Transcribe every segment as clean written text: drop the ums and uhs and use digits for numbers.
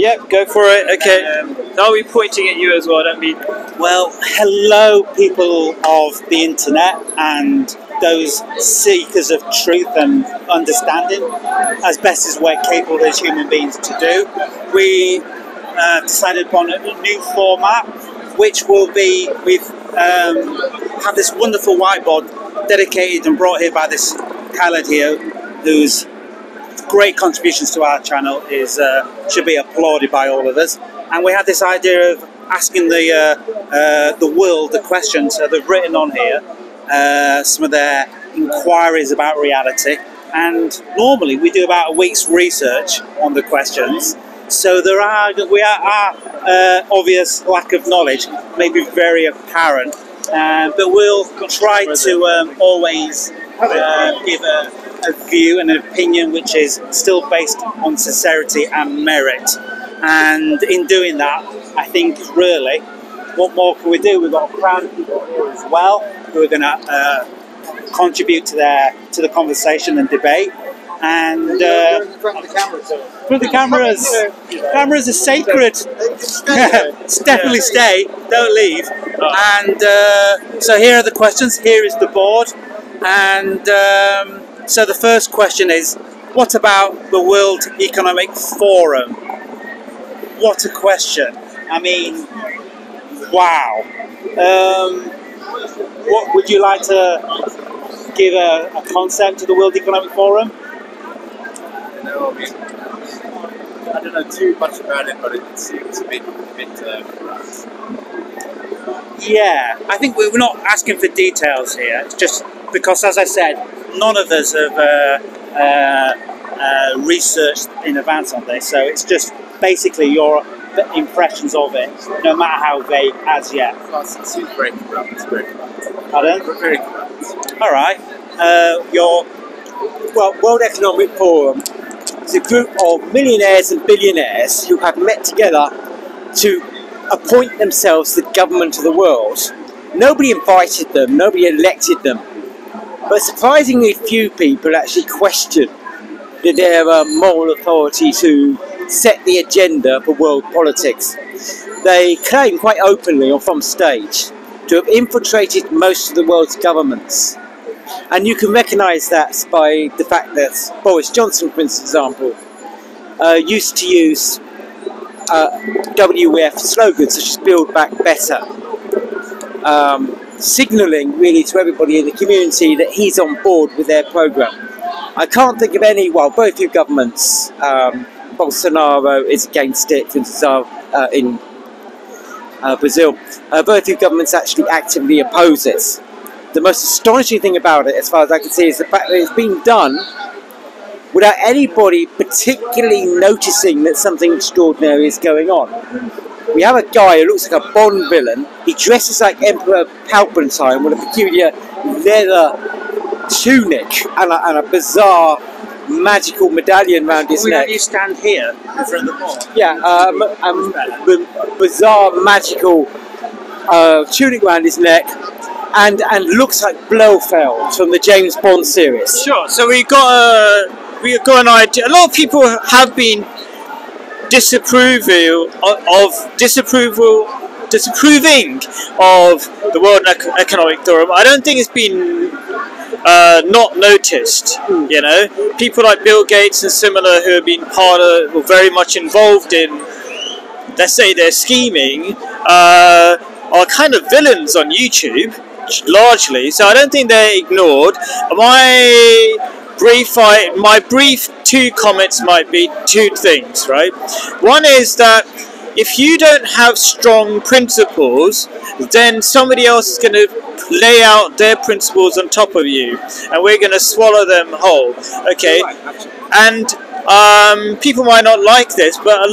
Yep, go for it. Okay. I'll be pointing at you as well. Don't be. Well, hello, people of the internet and those seekers of truth and understanding, as best as we're capable as human beings to do. We decided upon a new format, which will be, we've had this wonderful whiteboard dedicated and brought here by this Khaled here, whose great contributions to our channel should be applauded by all of us. And we had this idea of asking the world the questions. So they've written on here some of their inquiries about reality. And normally we do about a week's research on the questions. So our obvious lack of knowledge may be very apparent, but we'll try to always give a view and an opinion which is still based on sincerity and merit. And in doing that, I think really, what more can we do? We've got a crowd of people here as well who are going to contribute to the conversation and debate. And in front of the cameras. For the cameras. Cameras are sacred. Definitely stay. Don't leave. And so here are the questions. Here is the board. And so the first question is, what about the World Economic Forum? What a question. I mean, wow. What would you like to give a concept to the World Economic Forum? I don't know too much about it, but it seems a bit Yeah, I think we're not asking for details here. It's just because, as I said, none of us have researched in advance on this, so it's just basically your impressions of it, no matter how vague as yet. It seems very corrupt. It's very corrupt. Pardon? Very corrupt. All right. World Economic Forum is a group of millionaires and billionaires who have met together to appoint themselves the government of the world. Nobody invited them, nobody elected them, but surprisingly few people actually question their moral authority to set the agenda for world politics. They claim quite openly or from stage to have infiltrated most of the world's governments. And you can recognise that by the fact that Boris Johnson, for example, used to use WEF slogans such as Build Back Better, signalling really to everybody in the community that he's on board with their programme. I can't think of any, well, both your governments, Bolsonaro is against it, for instance, in Brazil, both your governments actually actively oppose it. The most astonishing thing about it, as far as I can see, is the fact that it's been done without anybody particularly noticing that something extraordinary is going on. We have a guy who looks like a Bond villain. He dresses like Emperor Palpatine with a peculiar leather tunic and a bizarre magical medallion around his neck. You stand here in front of the board. Yeah, bizarre magical tunic around his neck. And looks like Blofeld from the James Bond series. Sure. So we got an idea. A lot of people have been disapproving of the World Economic Forum. I don't think it's been not noticed. You know, people like Bill Gates and similar who have been or very much involved in, let's say, their scheming, are kind of villains on YouTube. Largely, so I don't think they're ignored. My brief two comments might be two things, right? One is that if you don't have strong principles, then somebody else is going to lay out their principles on top of you, and we're going to swallow them whole. Okay, and people might not like this, but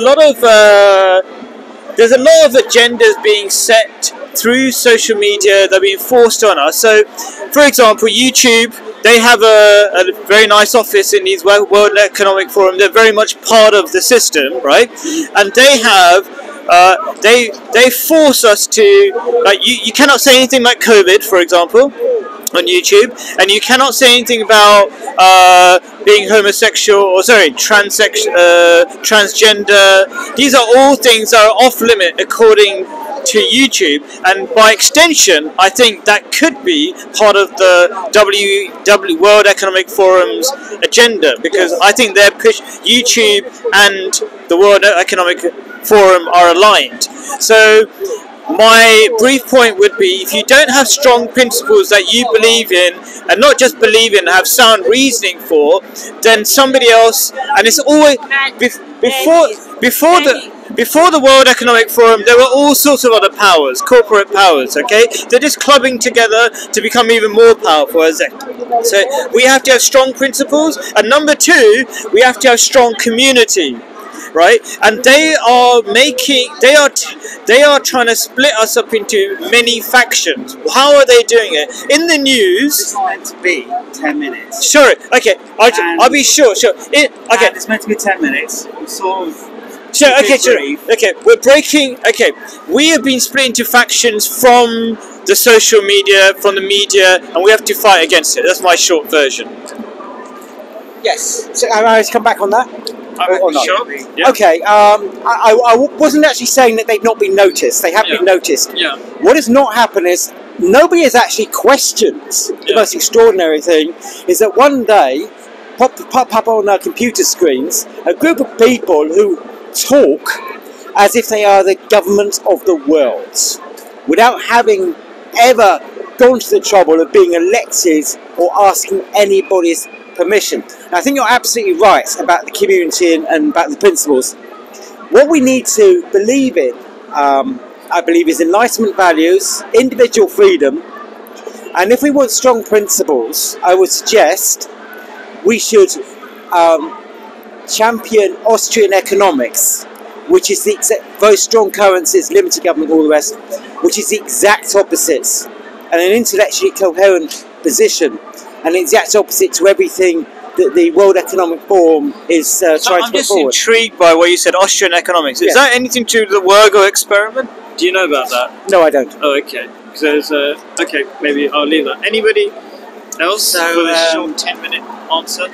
there's a lot of agendas being set through social media that are being forced on us. So, for example, YouTube, they have a very nice office in these World Economic Forum. They're very much part of the system, right? And they have, they force us to, like, you cannot say anything like COVID, for example. on YouTube, and you cannot say anything about being homosexual or transgender. These are all things that are off limit according to YouTube, and by extension, I think that could be part of the World Economic Forum's agenda, because I think they're YouTube and the World Economic Forum are aligned. So my brief point would be, if you don't have strong principles that you believe in, and not just believe in, have sound reasoning for, then somebody else, and it's always before the World Economic Forum, there were all sorts of other powers, corporate powers, okay? They're just clubbing together to become even more powerful. So we have to have strong principles, and number two, we have to have strong community. Right, and they are trying to split us up into many factions. How are they doing it? In the news. This is meant to be 10 minutes. Sure. Okay. I'll be sure. Okay. It's meant to be 10 minutes. Sort of. Sure. Okay. Sure. Okay. We're breaking. Okay. We have been split into factions from the social media, from the media, and we have to fight against it. That's my short version. Yes. So I was come back on that. Or not? Sure. Yeah. Okay, I wasn't actually saying that they've not been noticed. They have been noticed. Yeah. What has not happened is nobody has actually questioned. The most extraordinary thing is that one day, pop up on our computer screens, a group of people who talk as if they are the government of the world, without having ever gone to the trouble of being elected or asking anybody's permission. And I think you're absolutely right about the community and about the principles. What we need to believe in, I believe, is enlightenment values, individual freedom, and if we want strong principles, I would suggest we should champion Austrian economics, which is the very strong currencies, limited government, all the rest, which is the exact opposites, and an intellectually coherent position, and the exact opposite to everything that the World Economic Forum is trying to put forward. I'm just intrigued by what you said, Austrian economics. Is that anything to do with the Wergo experiment? Do you know about that? No, I don't. Oh, okay. Because okay, maybe I'll leave that. Anybody else for this short 10-minute answer?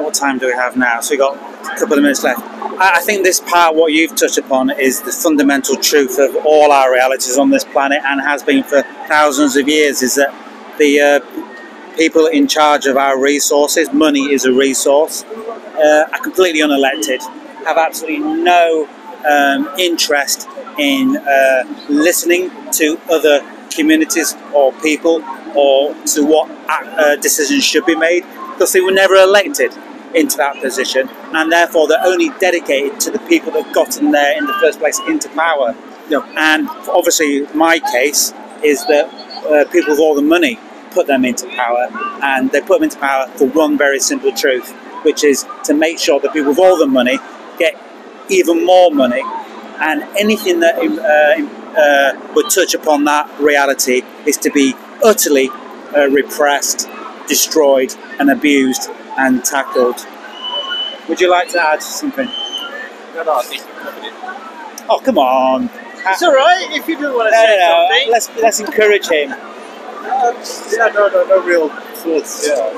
What time do we have now? So we've got a couple of minutes left. I think this part, what you've touched upon, is the fundamental truth of all our realities on this planet, and has been for thousands of years, is that the people in charge of our resources, money is a resource, are completely unelected, have absolutely no interest in listening to other communities or people, or to what decisions should be made, because they were never elected into that position, and therefore they're only dedicated to the people that got them there in the first place into power. No. And obviously my case is that people with all the money put them into power, and they put them into power for one very simple truth, which is to make sure that people with all the money get even more money, and anything that would touch upon that reality is to be utterly repressed, destroyed and abused and tackled. Would you like to add something? No, I think you covered it. Oh, come on. It's alright if you do want to say something. Let's encourage him. No real thoughts. Yeah.